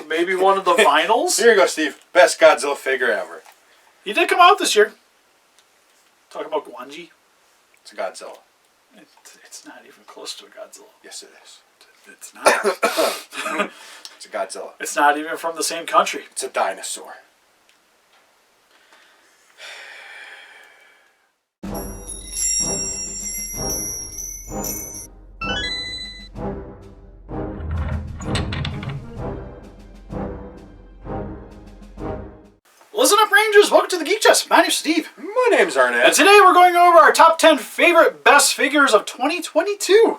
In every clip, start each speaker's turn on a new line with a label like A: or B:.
A: maybe one of the vinyls.
B: Here you go, Steve. Best Godzilla figure ever.
A: He did come out this year. Talking about Gwanji.
B: It's a Godzilla.
A: It's not even close to a Godzilla.
B: Yes, it is.
A: It's not.
B: It's a Godzilla.
A: It's not even from the same country.
B: It's a dinosaur.
A: Listen up, Rangers. Welcome to the Geek Chest. My name's Steve.
B: My name's Arnes.
A: And today we're going over our top 10 favorite best figures of 2022.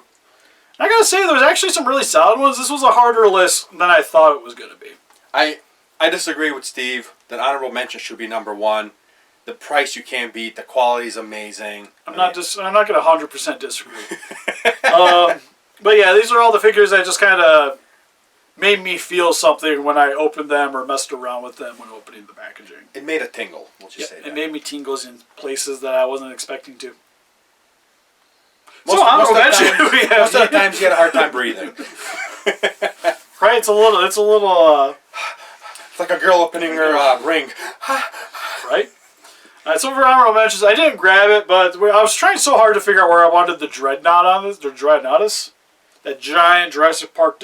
A: And I gotta say, there's actually some really solid ones. This was a harder list than I thought it was going to be.
B: I disagree with Steve. That honorable mention should be number one. The price you can't beat. The quality is amazing.
A: I'm not going to 100% disagree. But yeah, these are all the figures that just kind of made me feel something when I opened them or messed around with them when opening the packaging.
B: It made a tingle. We'll just say that.
A: It made me tingles in places that I wasn't expecting to.
B: Most of the times you had a hard time breathing.
A: Right? It's a little. It's
B: like a girl opening her ring.
A: Right? So for honorable mentions, I didn't grab it, but I was trying so hard to figure out where I wanted the Dreadnought on this. The Dreadnoughtus. That giant Jurassic World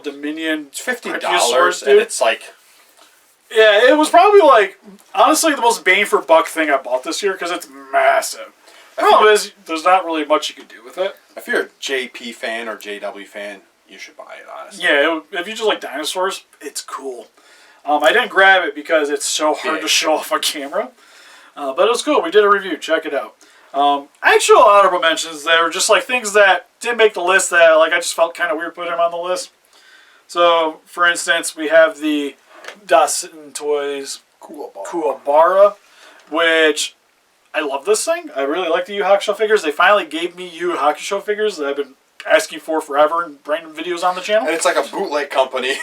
A: Dominion.
B: It's $50,
A: dude.
B: and it's like...
A: Yeah, it was probably like, honestly, the most bang for buck thing I bought this year, because it's massive. The problem is, there's not really much you can do with it.
B: If you're a JP fan or JW fan, you should buy it, honestly.
A: Yeah, if you just like dinosaurs, it's cool. I didn't grab it because it's so hard to show off on camera. But it was cool. We did a review. Check it out. Actual honorable mentions, they were just like things that didn't make the list that like I just felt kind of weird putting them on the list. So, for instance, we have the Dawson Toys Kuwabara, which I love this thing. I really like the Yu Hakusho figures. They finally gave me Yu Hakusho figures that I've been asking for forever in random videos on the channel.
B: And it's like a bootleg company.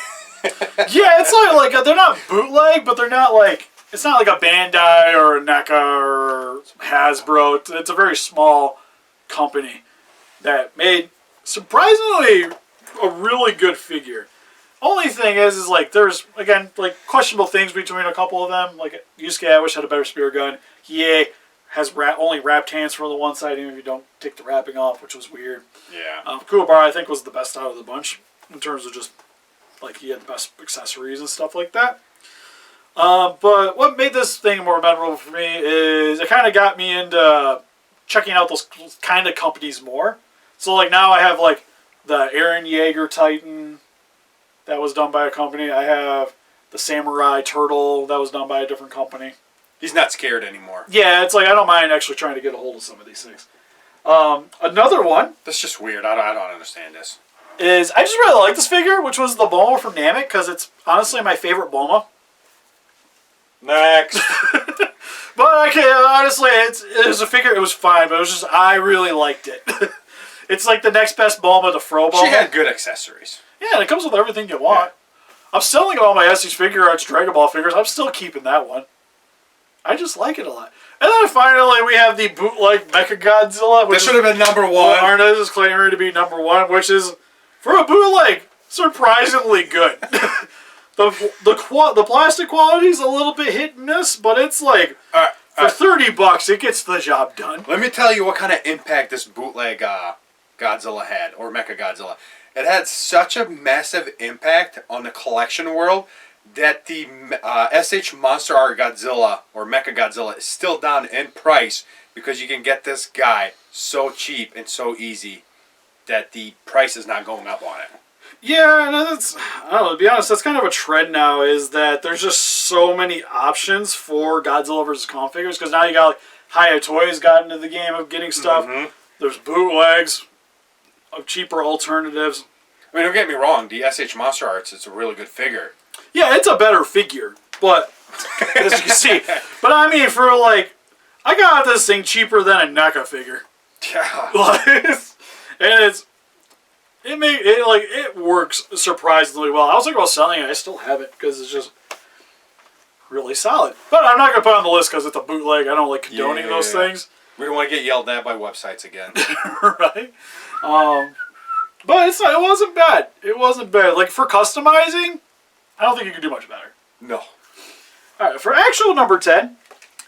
A: Yeah, it's like they're not bootleg, but they're not like... It's not like a Bandai or a NECA or Hasbro. It's a very small company that made, surprisingly, a really good figure. Only thing is like, there's, again, like, questionable things between a couple of them. Like, Yusuke, I wish had a better spear gun. Hiya has only wrapped hands for the one side, even if you don't take the wrapping off, which was weird.
B: Yeah.
A: Kuwabara, I think, was the best out of the bunch in terms of just, like, he had the best accessories and stuff like that. But what made this thing more memorable for me is it kind of got me into checking out those kind of companies more. So like now I have like the Eren Yeager Titan that was done by a company. I have the Samurai Turtle that was done by a different company.
B: He's not scared anymore.
A: Yeah, it's like I don't mind actually trying to get a hold of some of these things. Another one.
B: That's just weird. I don't understand this.
A: Is I just really like this figure, which was the Bulma from Namek, because it's honestly my favorite Bulma.
B: Next.
A: But okay, honestly, it was a figure. It was fine, but it was just I really liked it. It's like the next best Bulma to Fro Bulma.
B: She had good accessories.
A: Yeah, and it comes with everything you want. Yeah. I'm selling all my Essie's Figure Arts Dragon Ball figures. I'm still keeping that one. I just like it a lot. And then finally, we have the bootleg Mecha Godzilla.
B: This should have been number one.
A: Arnes is claiming to be number one, which is, for a bootleg, surprisingly good. The plastic quality is a little bit hit and miss, but it's like for $30 it gets the job done.
B: Let me tell you what kind of impact this bootleg Godzilla had, or Mecha Godzilla. It had such a massive impact on the collection world that the SH MonsterArts Godzilla or Mecha Godzilla is still down in price because you can get this guy so cheap and so easy that the price is not going up on it.
A: Yeah, and that's, I don't know, to be honest, that's kind of a trend now, is that there's just so many options for Godzilla vs. Kong figures, because now you got, like, Hiya Toys got into the game of getting stuff. Mm-hmm. There's bootlegs of cheaper alternatives.
B: I mean, don't get me wrong, the SH MonsterArts is a really good figure.
A: Yeah, it's a better figure, but, as you can see. But I mean, for, like, I got this thing cheaper than a NECA figure.
B: Yeah.
A: And it works surprisingly well. I was thinking about selling it. I still have it because it's just really solid. But I'm not gonna put it on the list because it's a bootleg. I don't like condoning those things.
B: We don't want to get yelled at by websites again.
A: Right. But it's not, it wasn't bad. It wasn't bad. Like, for customizing, I don't think you could do much better.
B: No.
A: Alright, for actual number 10,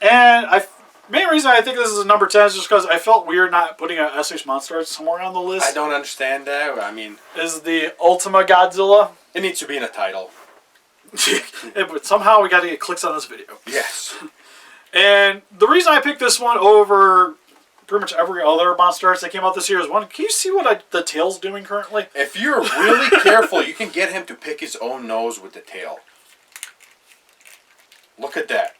A: and main reason I think this is a number 10 is just because I felt weird not putting a SH MonsterArts somewhere on the list.
B: I don't understand that. I mean...
A: Is the Ultima Godzilla.
B: It needs to be in a title.
A: But somehow we got to get clicks on this video.
B: Yes.
A: And the reason I picked this one over pretty much every other MonsterArts that came out this year is one, can you see what the tail's doing currently?
B: If you're really careful, you can get him to pick his own nose with the tail. Look at that.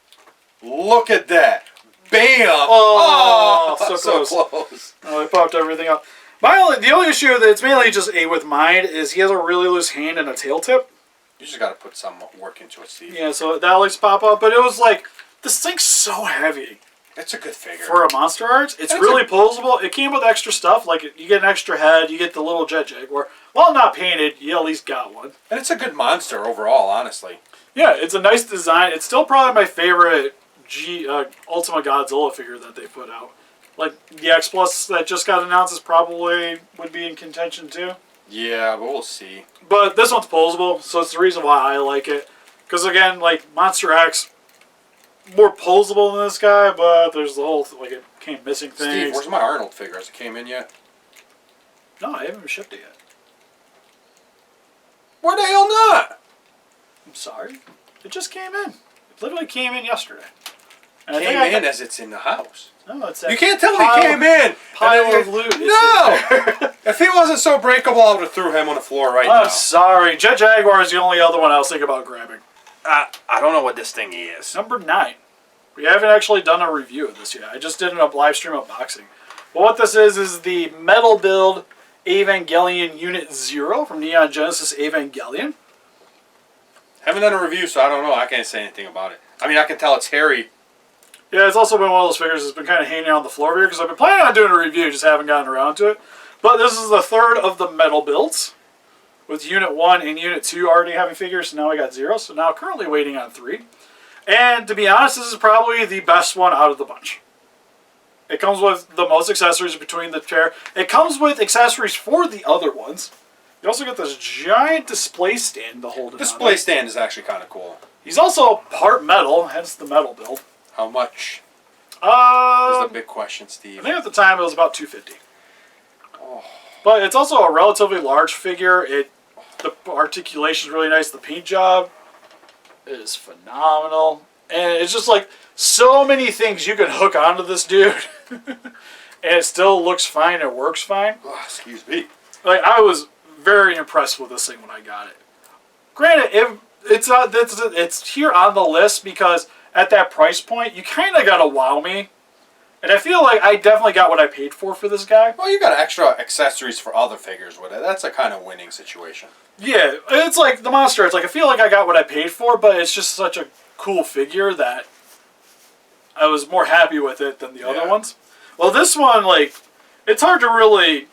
B: Look at that. Bam!
A: Oh,
B: so close.
A: Oh, I popped everything up. The only issue that's mainly just with mine is he has a really loose hand and a tail tip.
B: You just got to put some work into it, Steve.
A: Yeah, so that likes to pop up. But it was like, this thing's so heavy.
B: It's a good figure.
A: For a MonsterArts, it's really posable. It came with extra stuff. Like, you get an extra head, you get the little Jet Jaguar. While not painted, you at least got one.
B: And it's a good monster overall, honestly.
A: Yeah, it's a nice design. It's still probably my favorite Ultima Godzilla figure that they put out. Like, the X Plus that just got announced is probably would be in contention too.
B: Yeah, but we'll see.
A: But this one's posable, so it's the reason why I like it. Because again, like, Monster X, more posable than this guy, but there's the whole, like, it came missing things.
B: Steve, where's my Arnold figure? Has it came in yet?
A: No, I haven't even shipped it yet.
B: Why the hell not?
A: I'm sorry. It just came in. It literally came in yesterday. And
B: Came in as it's in the house.
A: No, it's
B: you can't tell me he came in.
A: Pile of loot.
B: No! If he wasn't so breakable, I would have threw him on the floor right now.
A: I'm sorry. Jet Jaguar is the only other one I was thinking about grabbing.
B: I don't know what this thing is.
A: Number 9. We haven't actually done a review of this yet. I just did a live stream unboxing. But what this is the Metal Build Evangelion Unit 0 from Neon Genesis Evangelion.
B: Haven't done a review, so I don't know. I can't say anything about it. I mean, I can tell it's hairy.
A: Yeah, it's also been one of those figures that's been kind of hanging out on the floor here because I've been planning on doing a review, just haven't gotten around to it. But this is the third of the metal builds, with Unit 1 and Unit 2 already having figures, so now I got 0. So now currently waiting on 3. And to be honest, this is probably the best one out of the bunch. It comes with the most accessories between the pair. It comes with accessories for the other ones. You also get this giant display stand to hold it on.
B: Display stand is actually kind of cool.
A: He's also part metal, hence the metal build.
B: How much? Is the big question, Steve.
A: I think at the time it was about $250. Oh. But it's also a relatively large figure. The articulation is really nice. The paint job is phenomenal. And it's just like so many things you can hook onto this dude. And it still looks fine. It works fine.
B: Oh, excuse me.
A: Like, I was very impressed with this thing when I got it. Granted, it's here on the list because at that price point, you kind of got to wow me. And I feel like I definitely got what I paid for this guy.
B: Well, you got extra accessories for other figures with it. That's a kind of winning situation.
A: Yeah, it's like the monster. It's like I feel like I got what I paid for, but it's just such a cool figure that I was more happy with it than the other ones. Well, this one, like, it's hard to really,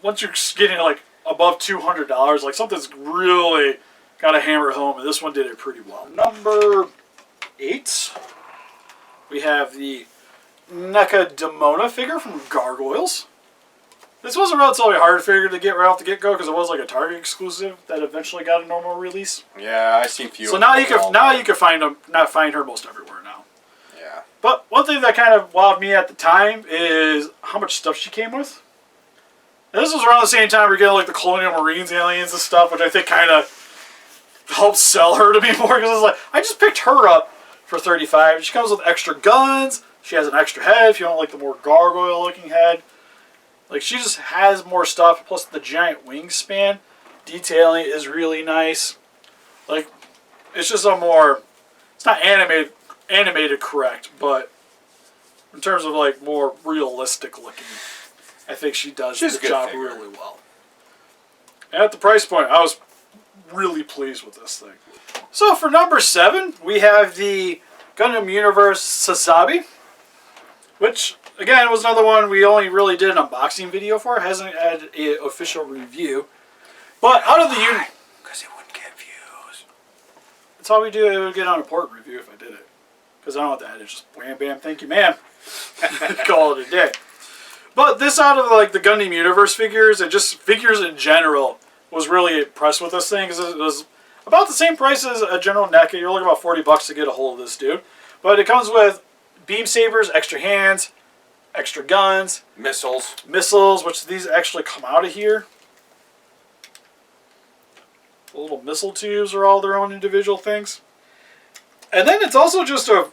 A: once you're getting like above $200, like something's really got to hammer home, and this one did it pretty well. Number 8, we have the NECA Demona figure from Gargoyles. This was a relatively hard figure to get right off the get-go because it was like a Target exclusive that eventually got a normal release.
B: Yeah, I've seen few.
A: So now you can find her most everywhere now.
B: Yeah.
A: But one thing that kind of wowed me at the time is how much stuff she came with. And this was around the same time we are getting like the Colonial Marines aliens and stuff, which I think kind of helped sell her to me more because it's like I just picked her up for $35. She comes with extra guns. She has an extra head if you don't like the more gargoyle-looking head. Like, she just has more stuff, plus the giant wingspan. Detailing is really nice. Like, it's just a more... It's not animated correct, but in terms of, like, more realistic looking, I think she does the job really well. And at the price point, I was really pleased with this thing. So, for number 7, we have the Gundam Universe Sasabi, which... Again, it was another one we only really did an unboxing video for. It hasn't had an official review. But out of the unit...
B: Because it wouldn't get views.
A: That's all we do. It would get on a port review if I did it. Because I don't want that. It's just wham, bam, thank you, ma'am. Call it a day. But this out of like the Gundam Universe figures and just figures in general was really impressed with this thing because it was about the same price as a general NECA. You're looking about $40 to get a hold of this dude. But it comes with beam sabers, extra hands, extra guns, missiles, which these actually come out of here. The little missile tubes are all their own individual things. And then it's also just a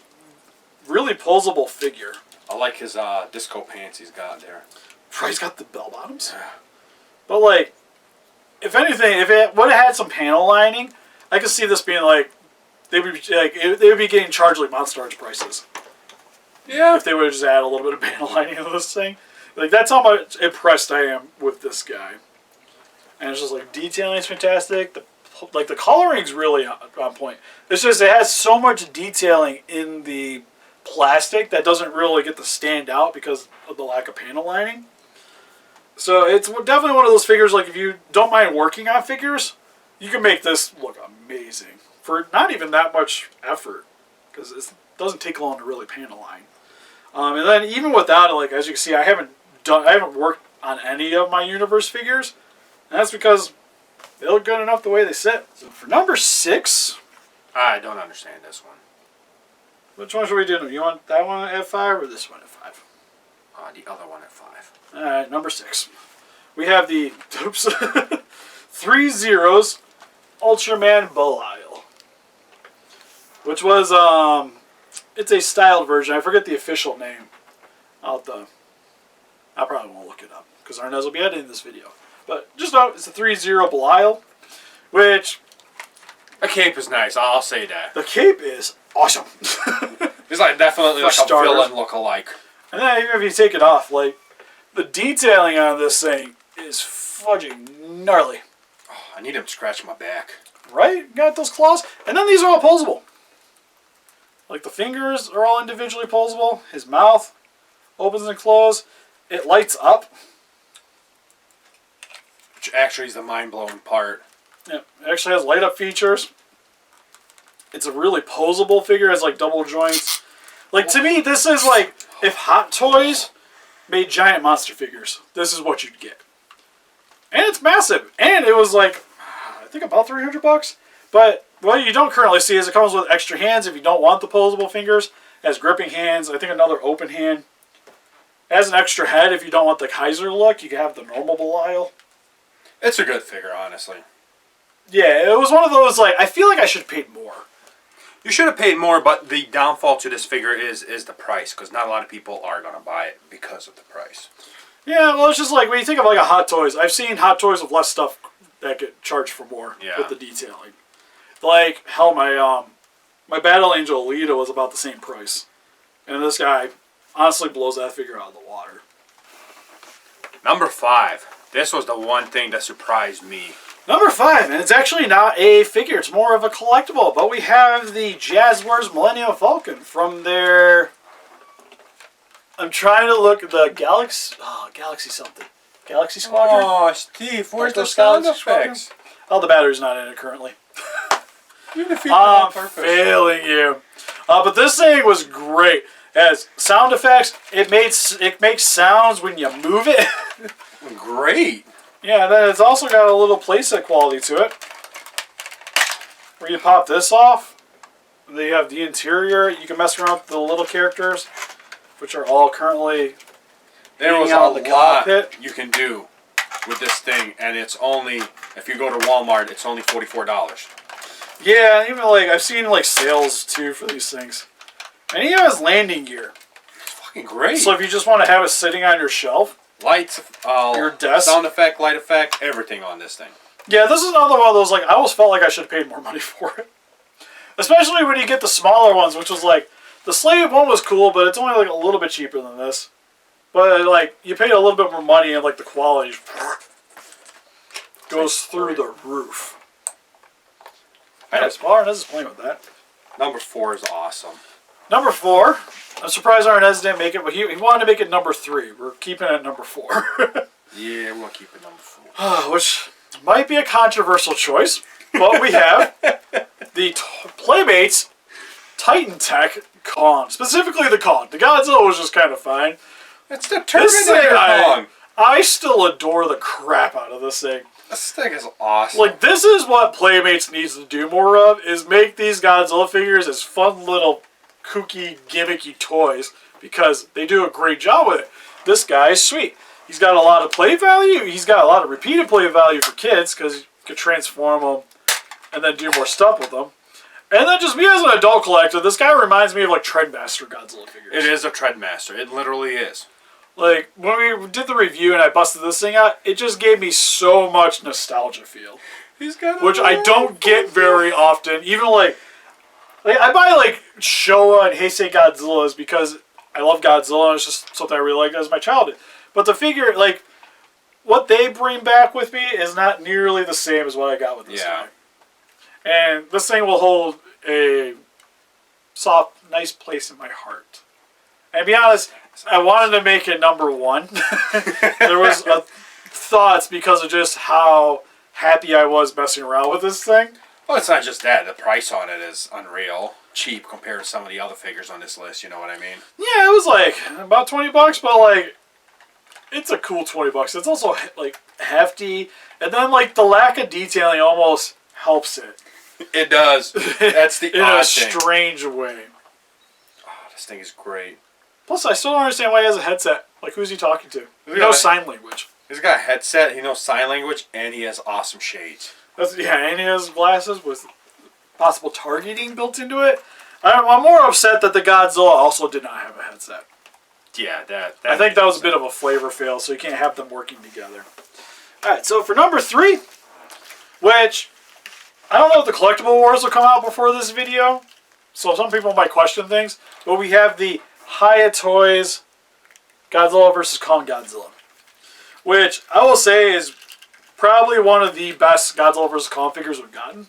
A: really posable figure.
B: I like his disco pants he's got there.
A: He's got the bell bottoms. Yeah. But like, if anything, if it would have had some panel lining, I could see this being like, they would be getting charged like MonsterArts prices.
B: Yeah.
A: If they would have just add a little bit of panel lining to this thing. Like, that's how much impressed I am with this guy. And it's just like, detailing is fantastic. The coloring's really on point. It's just, it has so much detailing in the plastic that doesn't really get to stand out because of the lack of panel lining. So it's definitely one of those figures, like if you don't mind working on figures, you can make this look amazing for not even that much effort, because it doesn't take long to really panel line. And then even without it, like as you can see, I haven't worked on any of my Universe figures, and that's because they look good enough the way they sit. So for number 6,
B: I don't understand this one.
A: which one should we do? You want that one at 5 or this one at 5?
B: The other one at 5.
A: Alright, number 6. We have the 3 zeros Ultraman Belial. Which was, it's a styled version. I forget the official name. I probably won't look it up, because Arnes will be editing this video. But just know, it's a 3-0 Belial, which...
B: The cape is nice, I'll say that.
A: The cape is awesome.
B: He's like definitely like a villain look-alike.
A: And then even if you take it off, like, the detailing on this thing is fudging gnarly.
B: Oh, I need him to scratch my back.
A: Right? Got those claws. And then these are all posable. Like the fingers are all individually posable. His mouth opens and closes. It lights up.
B: Which actually is the mind-blowing part.
A: Yeah, it actually has light up features. It's a really posable figure. It has like double joints. Like to me, this is like if Hot Toys made giant monster figures. This is what you'd get. And it's massive. And it was like, I think about $300. But what you don't currently see is it comes with extra hands if you don't want the posable fingers. It has gripping hands. I think another open hand. It has an extra head if you don't want the Kaiser look. You can have the normal Belial.
B: It's a good figure, honestly.
A: Yeah, it was one of those, like, I feel like I should have paid more.
B: You should have paid more, but the downfall to this figure is the price, because not a lot of people are going to buy it because of the price.
A: Yeah, well, it's just like, when you think of like a Hot Toys, I've seen Hot Toys with less stuff that get charged for more with the detailing. Like, hell, my Battle Angel Alita was about the same price. And this guy honestly blows that figure out of the water.
B: Number 5. This was the one thing that surprised me.
A: Number 5, and it's actually not a figure, it's more of a collectible, but we have the Jazzwares Millennium Falcon from their... I'm trying to look at the Galaxy something. Galaxy Squadron?
B: Oh, Steve, where's the sound effects?
A: Oh, the battery's not in it currently.
B: You defeated them on purpose.
A: Failing you. But this thing was great. It has sound effects. It makes sounds when you move it.
B: Great.
A: Yeah, and then it's also got a little playset quality to it. Where you pop this off. They have the interior. You can mess around with the little characters, which are all currently
B: there was
A: out
B: a
A: in the
B: lot
A: cockpit.
B: you can do with this thing, and it's only, if you go to Walmart, it's only $44.
A: Yeah, even like I've seen like sales too for these things. And he has landing gear.
B: It's fucking great.
A: So if you just want to have it sitting on your shelf,
B: lights,
A: your desk,
B: sound effect, light effect, everything on this thing.
A: Yeah, this is another one of those, like, I almost felt like I should have paid more money for it. Especially when you get the smaller ones, which was like, the Slave one was cool, but it's only like a little bit cheaper than this. But like, you paid a little bit more money and like the quality goes through the roof. I know, Arnes is playing with that.
B: Number 4 is awesome.
A: Number 4, I'm surprised Arnes didn't make it, but he wanted to make it number 3. We're keeping it at number 4.
B: Yeah, we're going to keep it number 4.
A: Which might be a controversial choice, but we have the Playmates Titan Tech Kong. Specifically the Kong. The Godzilla was just kind of fine.
B: It's the
A: This thing,
B: Terminator Kong.
A: I still adore the crap out of this thing.
B: This thing is awesome.
A: Like, this is what Playmates needs to do more of, is make these Godzilla figures as fun little kooky, gimmicky toys, because they do a great job with it. This guy is sweet. He's got a lot of play value. He's got a lot of repeated play value for kids, because you can transform them and then do more stuff with them. And then just me as an adult collector, this guy reminds me of, like, Treadmaster Godzilla figures.
B: It is a Treadmaster. It literally is.
A: Like, when we did the review and I busted this thing out, it just gave me so much nostalgia feel.
B: He's got
A: which I don't get very often. Even, like I buy, like, Showa and Heisei Godzillas because I love Godzilla, and it's just something I really liked as my childhood. But the figure, like, what they bring back with me is not nearly the same as what I got with this guy. And this thing will hold a soft, nice place in my heart. And to be honest, I wanted to make it number 1. There was thoughts because of just how happy I was messing around with this thing.
B: Well, it's not just that. The price on it is unreal. Cheap compared to some of the other figures on this list, you know what I mean?
A: Yeah, it was like about $20, but like, it's a cool $20. It's also like hefty. And then like the lack of detailing almost helps it.
B: It does. That's the
A: in
B: odd
A: a
B: thing.
A: strange way.
B: Oh, this thing is great.
A: Plus, I still don't understand why he has a headset. Like, who's he talking to? He knows sign language.
B: He's got a headset, he knows sign language, and he has awesome shades.
A: And he has glasses with possible targeting built into it. I'm more upset that the Godzilla also did not have a headset.
B: Yeah,
A: I think that was a bit of a flavor fail, so you can't have them working together. Alright, so for number 3, which I don't know if the collectible wars will come out before this video, so some people might question things, but we have the Hiya Toys Godzilla vs. Kong Godzilla, which I will say is probably one of the best Godzilla vs. Kong figures we've gotten.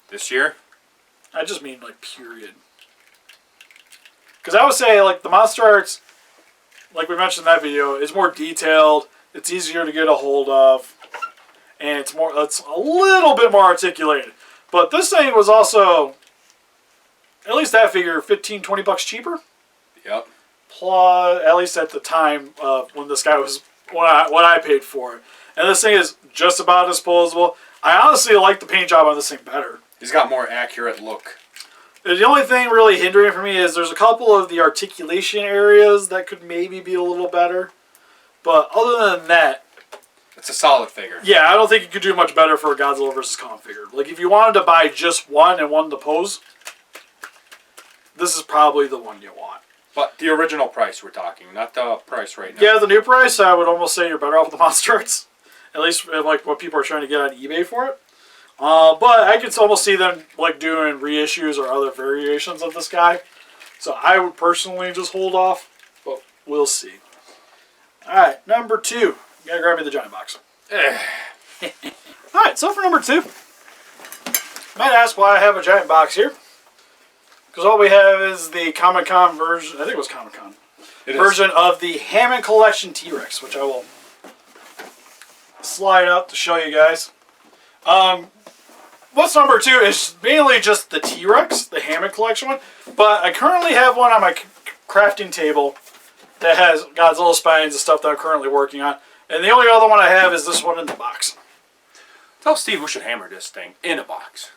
B: This year?
A: I just mean, like, period. Because I would say, like, the MonsterArts, like we mentioned in that video, is more detailed, it's easier to get a hold of, and it's a little bit more articulated. But this thing was also, at least that figure, $15-20 cheaper.
B: Yep.
A: Plus, at least at the time when this guy was, what I paid for it. And this thing is just about disposable. I honestly like the paint job on this thing better. He's
B: got more accurate look.
A: The only thing really hindering for me is there's a couple of the articulation areas that could maybe be a little better. But other than that,
B: it's a solid figure.
A: Yeah, I don't think you could do much better for a Godzilla vs. Kong figure. Like, if you wanted to buy just one and one to pose, this is probably the one you want.
B: But the original price we're talking, not the price right now.
A: Yeah, the new price, I would almost say you're better off with the MonsterArts. At least like what people are trying to get on eBay for it. But I could almost see them like doing reissues or other variations of this guy. So I would personally just hold off, but we'll see. Alright, number 2. You gotta grab me the giant box. Alright, so for number 2, you might ask why I have a giant box here. Because all we have is the Comic-Con version, I think it was Comic-Con, version of the Hammond Collection T-Rex, which I will slide out to show you guys. What's number 2 is mainly just the T-Rex, the Hammond Collection one, but I currently have one on my crafting table that has Godzilla spines and stuff that I'm currently working on, and the only other one I have is this one in the box.
B: Tell Steve we should hammer this thing in a box.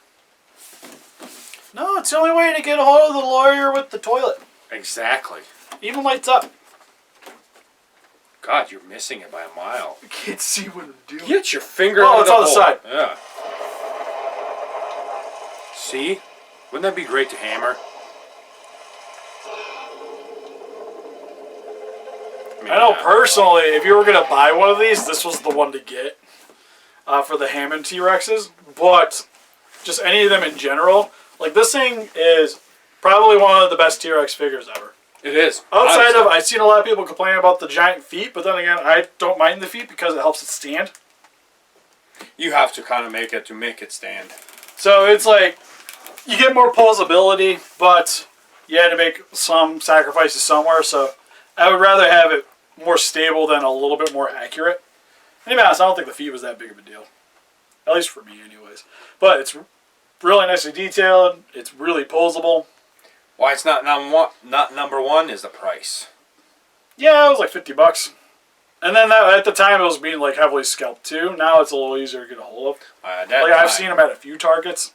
A: No, it's the only way to get a hold of the lawyer with the toilet.
B: Exactly.
A: Even lights up.
B: God, you're missing it by a mile.
A: I can't see what I'm doing.
B: Get your finger out of
A: it's
B: the
A: on the
B: hole.
A: side.
B: Yeah. See? Wouldn't that be great to hammer?
A: I know personally, if you were going to buy one of these, this was the one to get for the Hammond T-Rexes. But just any of them in general, like this thing is probably one of the best T-Rex figures ever.
B: It is.
A: Outside of, I've seen a lot of people complain about the giant feet, but then again, I don't mind the feet because it helps it stand.
B: You have to kind of make it stand.
A: So it's like, you get more posability, but you had to make some sacrifices somewhere, so I would rather have it more stable than a little bit more accurate. And to be honest, I don't think the feet was that big of a deal. At least for me, anyways. But it's really nicely detailed. It's really posable.
B: Why it's not number one is the price.
A: Yeah, it was like $50. And then at the time it was being like heavily scalped too. Now it's a little easier to get a hold of. I've seen them at a few Targets.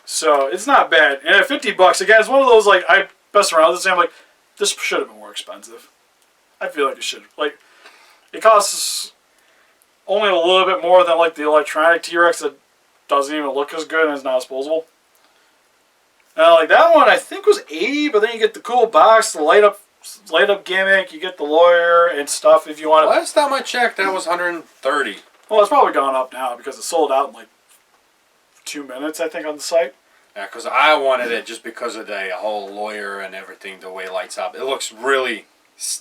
A: So it's not bad. And at $50, again, it's one of those like I mess around with this and I'm like, this should have been more expensive. I feel like it should. Like, it costs only a little bit more than like the electronic T-Rex that doesn't even look as good and is not disposable. Like that one I think was $80, but then you get the cool box, the light up gimmick, you get the lawyer and stuff if you want.
B: Last time I checked, that was $130.
A: Well, it's probably gone up now because it sold out in like 2 minutes, I think, on the site.
B: Yeah, because I wanted it just because of the whole lawyer and everything, the way it lights up. It looks really...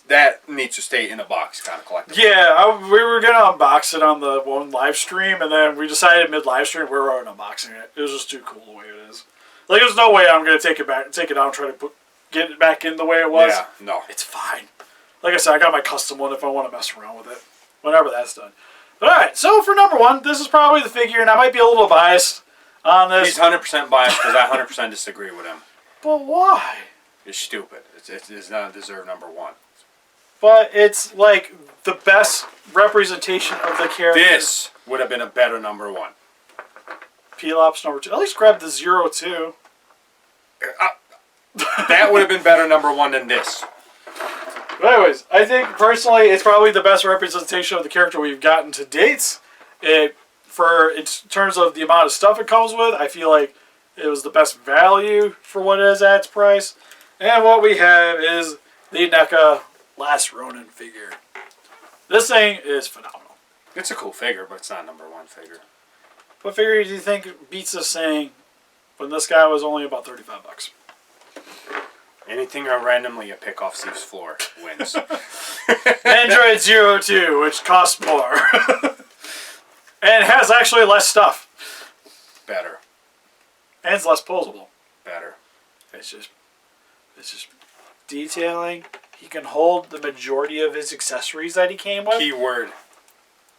B: That needs to stay in a box kind of collectible.
A: Yeah, we were going to unbox it on the one live stream, and then we decided mid-live stream we were unboxing it. It was just too cool the way it is. Like, there's no way I'm going to take it out and try to get it back in the way it was.
B: Yeah, no.
A: It's fine. Like I said, I got my custom one if I want to mess around with it. Whenever that's done. But alright, so for number one, this is probably the figure, and I might be a little biased on this.
B: He's 100% biased because I 100% disagree with him.
A: But why?
B: It's stupid. It's not deserve number one.
A: But it's like the best representation of the character.
B: This would have been a better number one.
A: Pelops number 2. At least grab the 02.
B: That would have been better number one than this.
A: But anyways, I think personally it's probably the best representation of the character we've gotten to date. In terms of the amount of stuff it comes with, I feel like it was the best value for what it is at its price. And what we have is the NECA Last Ronin figure. This thing is phenomenal.
B: It's a cool figure, but it's not number one figure.
A: What figure do you think beats this thing when this guy was only about $35?
B: Anything I randomly pick off Steve's floor wins.
A: Android 02, which costs more. And has actually less stuff.
B: Better.
A: And it's less posable.
B: Better.
A: It's just detailing. He can hold the majority of his accessories that he came with.
B: Keyword.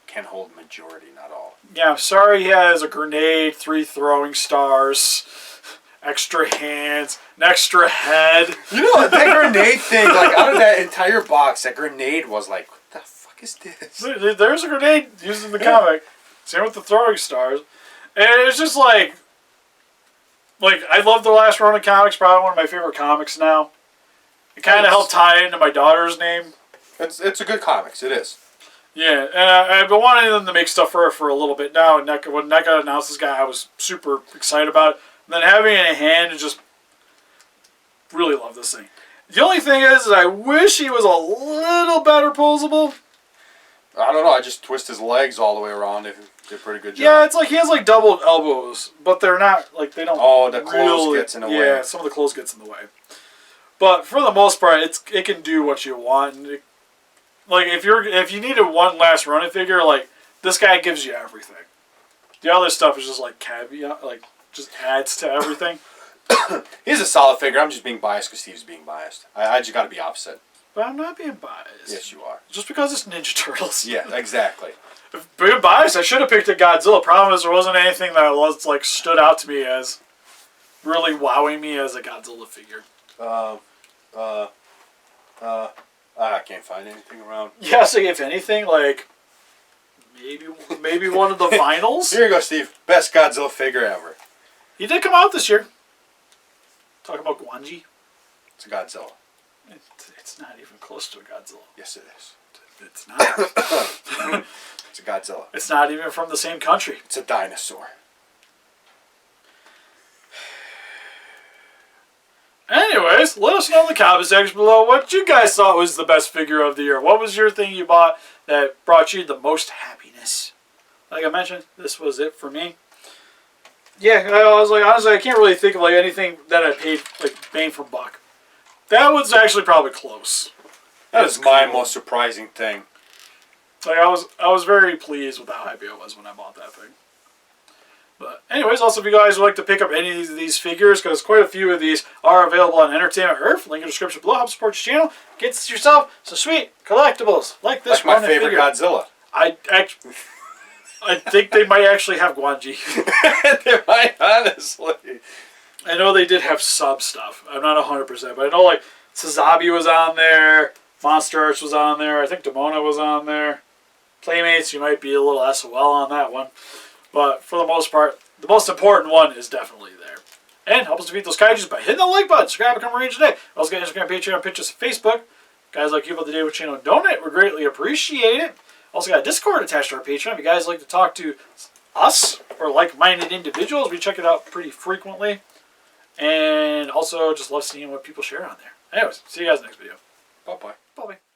B: Can hold majority, not all.
A: Yeah, I'm sorry he has a grenade, 3 throwing stars, extra hands, an extra head.
B: You know, that grenade thing, like out of that entire box, that grenade was like, what the fuck is this?
A: There's a grenade used in the comic. Same with the throwing stars. And it's just like I love the Last Ronin comics, probably one of my favorite comics now. It kind of helped tie into my daughter's name.
B: It's a good comics, it is.
A: Yeah, and I've been wanting them to make stuff for her for a little bit now. And when NECA announced this guy, I was super excited about it. And then having it in hand, and just really love this thing. The only thing is I wish he was a little better posable.
B: I don't know, I just twist his legs all the way around. They did a pretty good job.
A: Yeah, it's like he has like double elbows, but they're not like they don't.
B: Oh, the clothes gets in the way.
A: Yeah, some of the clothes gets in the way. But for the most part, it can do what you want. And like if you needed one Last Ronin figure, like this guy gives you everything. The other stuff is just like caveat, like just adds to everything.
B: He's a solid figure. I'm just being biased because Steve's being biased. I just got to be opposite.
A: But I'm not being biased.
B: Yes, you are.
A: Just because it's Ninja Turtles.
B: Yeah, exactly.
A: If being biased, I should have picked a Godzilla. Problem is, there wasn't anything that was like stood out to me as really wowing me as a Godzilla figure.
B: I can't find anything around.
A: Yes, if anything, like maybe one of the vinyls.
B: Here you go, Steve. Best Godzilla figure ever.
A: He did come out this year. Talking about Gwanji.
B: It's a Godzilla.
A: It's not even close to a Godzilla.
B: Yes, it is.
A: It's not.
B: It's a Godzilla.
A: It's not even from the same country.
B: It's a dinosaur.
A: Anyways, let us know in the comment section below what you guys thought was the best figure of the year. What was your thing you bought that brought you the most happiness? Like I mentioned, this was it for me. Yeah, I was like, honestly, I can't really think of like anything that I paid like bang for buck. That was actually probably close.
B: That is my most surprising thing.
A: Like I was very pleased with how happy I was when I bought that thing. But anyways, also if you guys would like to pick up any of these figures, because quite a few of these are available on Entertainment Earth, link in the description below, help support your channel, get yourself some sweet collectibles like this
B: Like my favorite figure. Godzilla.
A: I think they might actually have Gwanji.
B: They might, honestly.
A: I know they did have sub stuff. I'm not 100%, but I know like Sazabi was on there. MonsterArts was on there. I think Demona was on there. Playmates, you might be a little SOL on that one. But for the most part, the most important one is definitely there. And help us defeat those kaijus by hitting the like button. Subscribe, become a ranger today. Also got Instagram, Patreon, pictures, Facebook. Guys like you about the day with channel donate. We greatly appreciate it. Also got a Discord attached to our Patreon. If you guys like to talk to us or like-minded individuals, we check it out pretty frequently. And also just love seeing what people share on there. Anyways, see you guys next video.
B: Bye-bye.
A: Bye-bye.